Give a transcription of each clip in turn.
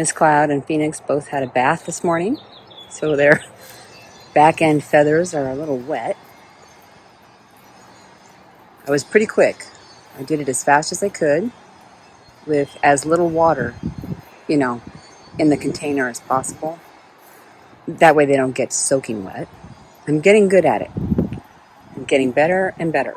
Miss Cloud and Phoenix both had a bath this morning, so their back end feathers are a little wet. I was pretty quick. I did it as fast as I could with as little water, in the container as possible. That way they don't get soaking wet. I'm getting good at it. I'm getting better and better.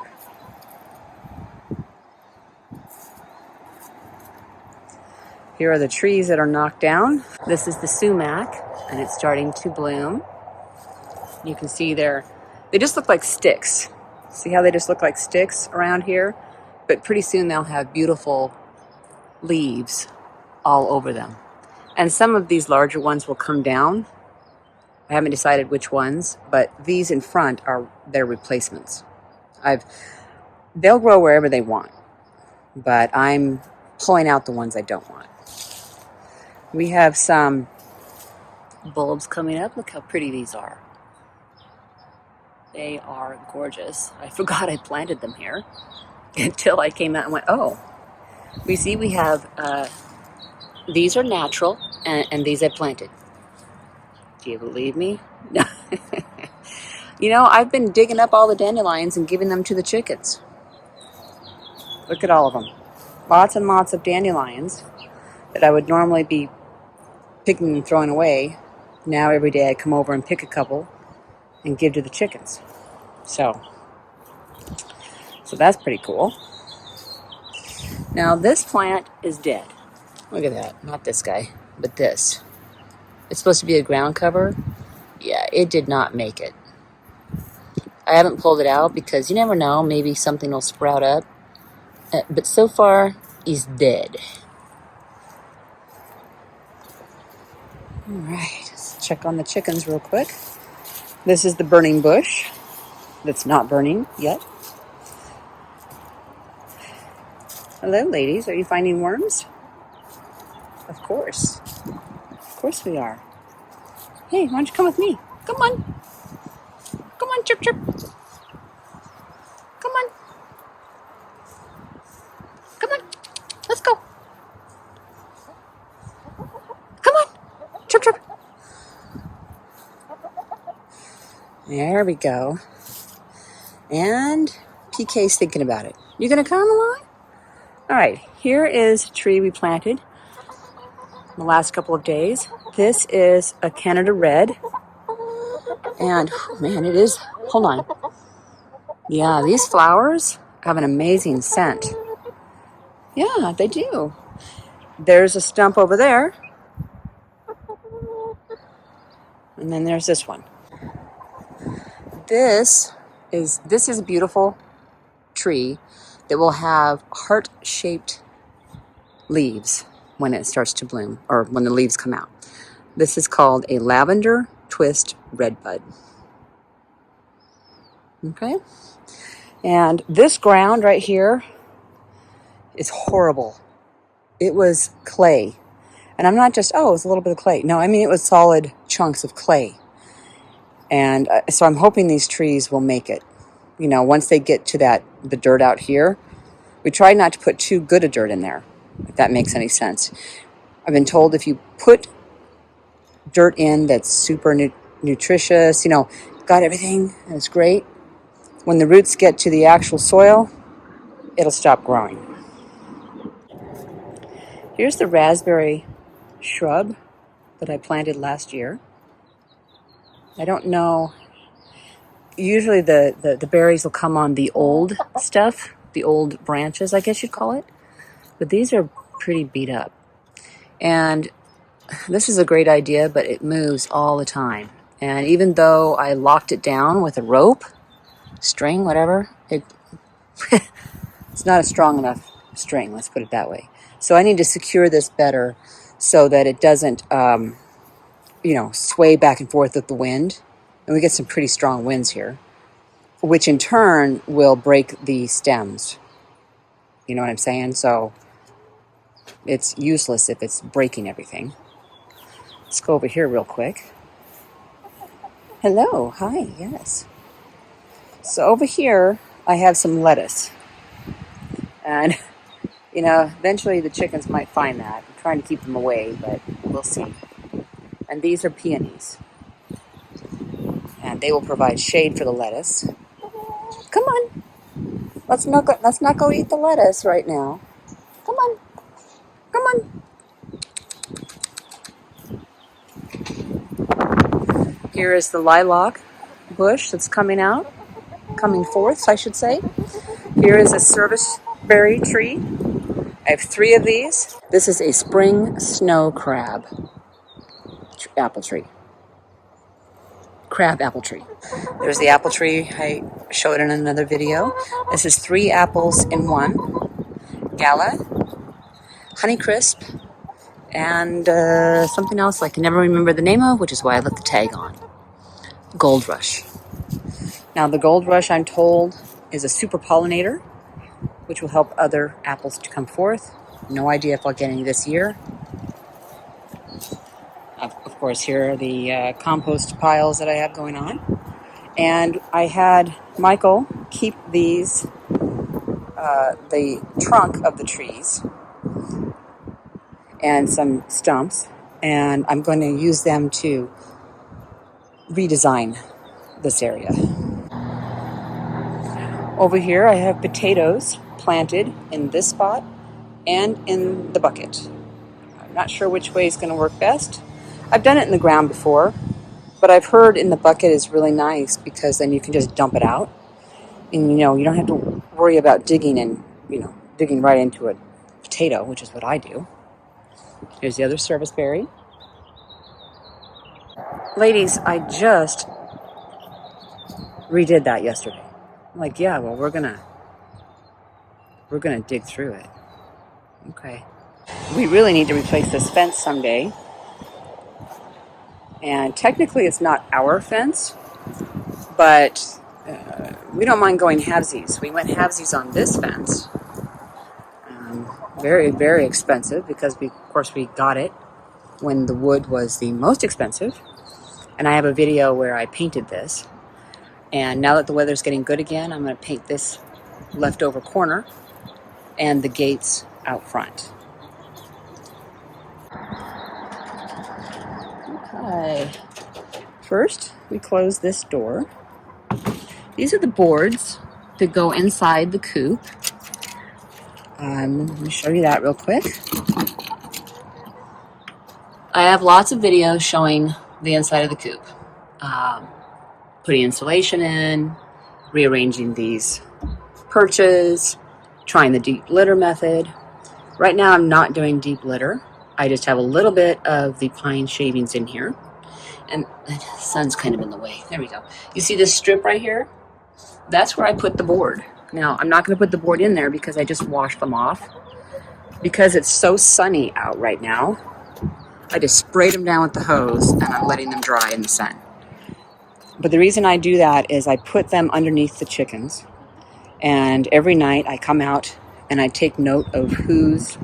Here are the trees that are knocked down. This is the sumac, and it's starting to bloom. You can see they just look like sticks. See how they just look like sticks around here? But pretty soon they'll have beautiful leaves all over them. And some of these larger ones will come down. I haven't decided which ones, but these in front are their replacements. They'll grow wherever they want, but I'm pulling out the ones I don't want. We have some bulbs coming up. Look how pretty these are. They are gorgeous. I forgot I planted them here until I came out and went, oh. We have, these are natural, and these I planted. Do you believe me? No. I've been digging up all the dandelions and giving them to the chickens. Look at all of them. Lots and lots of dandelions that I would normally be picking and throwing away. Now every day I come over and pick a couple and give to the chickens. So that's pretty cool. Now this plant is dead. Look at that. Not this guy, but this. It's supposed to be a ground cover. Yeah, it did not make it. I haven't pulled it out because you never know. Maybe something will sprout up. But so far, he's dead. All right, let's check on the chickens real quick. This is the burning bush that's not burning yet. Hello, ladies. Are you finding worms? Of course. Of course we are. Hey, why don't you come with me? Come on. Come on, chirp, chirp. Come on. Come on. Let's go. Come on. Chirp, chirp. There we go. And PK's thinking about it. You gonna come along? All right, here is a tree we planted in the last couple of days. This is a Canada Red. And, man, it is, hold on. Yeah, these flowers have an amazing scent. Yeah, they do. There's a stump over there. And then there's this one. This is a beautiful tree that will have heart-shaped leaves when it starts to bloom, or when the leaves come out. This is called a lavender twist redbud. Okay? And this ground right here is horrible. It was clay. And I'm not just, it's a little bit of clay. No, I mean it was solid chunks of clay. And so I'm hoping these trees will make it. Once they get to the dirt out here, we try not to put too good a dirt in there, if that makes any sense. I've been told if you put dirt in that's super nutritious, got everything, and it's great, when the roots get to the actual soil, it'll stop growing. Here's the raspberry shrub that I planted last year. I don't know. Usually the berries will come on the old stuff, the old branches, I guess you'd call it. But these are pretty beat up. And this is a great idea, but it moves all the time. And even though I locked it down with a rope, string, whatever, it's not a strong enough string, let's put it that way. So I need to secure this better so that it doesn't, sway back and forth with the wind. And we get some pretty strong winds here, which in turn will break the stems. You know what I'm saying? So it's useless if it's breaking everything. Let's go over here real quick. Hello. Hi. Yes. So over here, I have some lettuce. And You know, eventually the chickens might find that. I'm trying to keep them away, but we'll see. And these are peonies. And they will provide shade for the lettuce. Come on. Let's not go eat the lettuce right now. Come on. Come on. Here is the lilac bush that's coming forth, I should say. Here is a serviceberry tree. I have 3 of these. This is a spring snow crab apple tree. Crab apple tree. There's the apple tree I showed in another video. This is 3 apples in one. Gala, Honeycrisp, and something else I can never remember the name of, which is why I left the tag on. Gold Rush. Now the Gold Rush, I'm told, is a super pollinator, which will help other apples to come forth. No idea if I'll get any this year. Of course, here are the compost piles that I have going on. And I had Michael keep these, the trunk of the trees and some stumps, and I'm going to use them to redesign this area. Over here I have potatoes planted in this spot and in the bucket. I'm not sure which way is going to work best. I've done it in the ground before, but I've heard in the bucket is really nice because then you can just dump it out. And you know, you don't have to worry about digging right into a potato, which is what I do. Here's the other serviceberry. Ladies, I just redid that yesterday. I'm like, yeah, well, we're gonna dig through it. Okay. We really need to replace this fence someday. And technically it's not our fence, but we don't mind going halvesies. We went halvesies on this fence. Very, very expensive because of course we got it when the wood was the most expensive. And I have a video where I painted this. And now that the weather's getting good again, I'm going to paint this leftover corner and the gates out front. Okay. First, we close this door. These are the boards that go inside the coop. Let me show you that real quick. I have lots of videos showing the inside of the coop. Putting insulation in, rearranging these perches, trying the deep litter method. Right now I'm not doing deep litter. I just have a little bit of the pine shavings in here. And the sun's kind of in the way. There we go. You see this strip right here? That's where I put the board. Now, I'm not going to put the board in there because I just washed them off. Because it's so sunny out right now, I just sprayed them down with the hose and I'm letting them dry in the sun. But the reason I do that is I put them underneath the chickens. And every night I come out and I take note of who's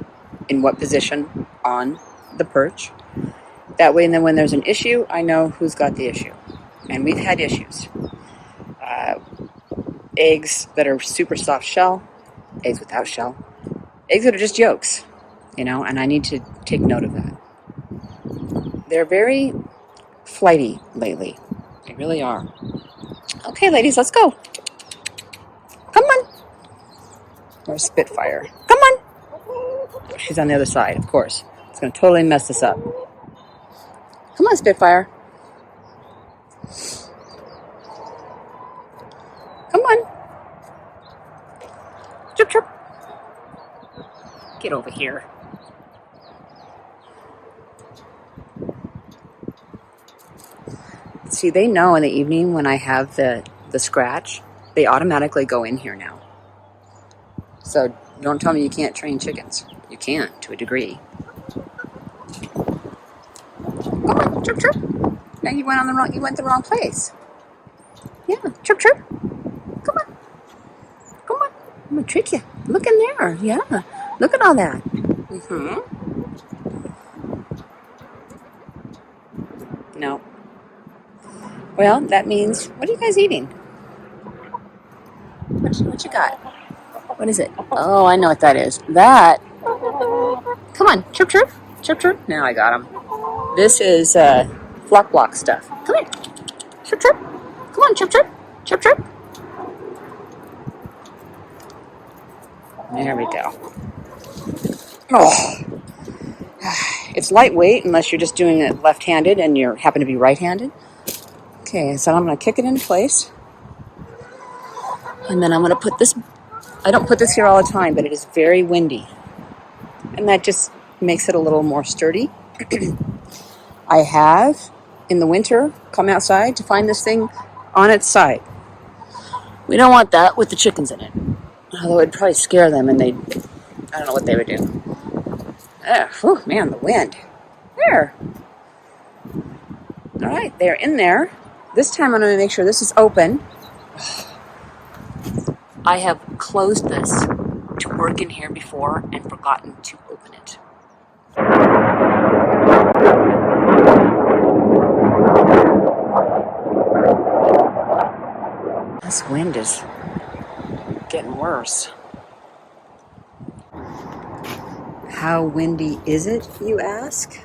in what position on the perch. That way, and then when there's an issue, I know who's got the issue. And we've had issues. Eggs that are super soft shell, eggs without shell, eggs that are just yolks, and I need to take note of that. They're very flighty lately. They really are. Okay, ladies, let's go. Come on. Where's Spitfire? Come on. She's on the other side, of course. It's going to totally mess this up. Come on, Spitfire. Come on. Chirp, chirp. Get over here. See, they know in the evening when I have the scratch, they automatically go in here now. So don't tell me you can't train chickens. You can, to a degree. Come on, chirp, chirp. Now you went the wrong place. Yeah, chirp, chirp. Come on. Come on. I'm gonna trick you. Look in there. Yeah. Look at all that. No. Well, that means, what are you guys eating? What you got? What is it? Oh, I know what that is. That. Come on, chirp, chirp, chirp, chirp. Now I got him. This is flock block stuff. Come here, chirp, chirp. Come on, chirp, chirp, chirp, chirp. There we go. Oh, it's lightweight unless you're just doing it left-handed and you happen to be right-handed. Okay, so I'm going to kick it into place. And then I'm going to put this, I don't put this here all the time, but it is very windy. And that just makes it a little more sturdy. I have, in the winter, come outside to find this thing on its side. We don't want that with the chickens in it. Although it'd probably scare them and I don't know what they would do. Oh, man, the wind. There. All right, they're in there. This time I'm going to make sure this is open. I have closed this to work in here before and forgotten to open it. This wind is getting worse. How windy is it, you ask?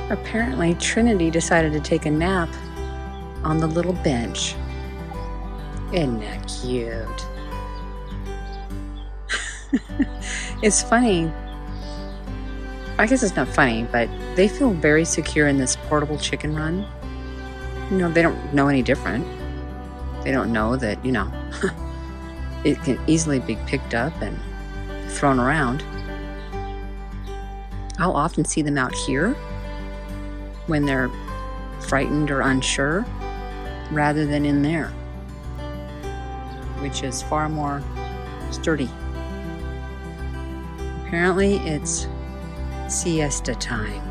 Apparently, Trinity decided to take a nap on the little bench. Isn't that cute? It's funny. I guess it's not funny, but they feel very secure in this portable chicken run. You know, they don't know any different. They don't know that, you know, it can easily be picked up and thrown around. I'll often see them out here when they're frightened or unsure, rather than in there, which is far more sturdy. Apparently it's siesta time.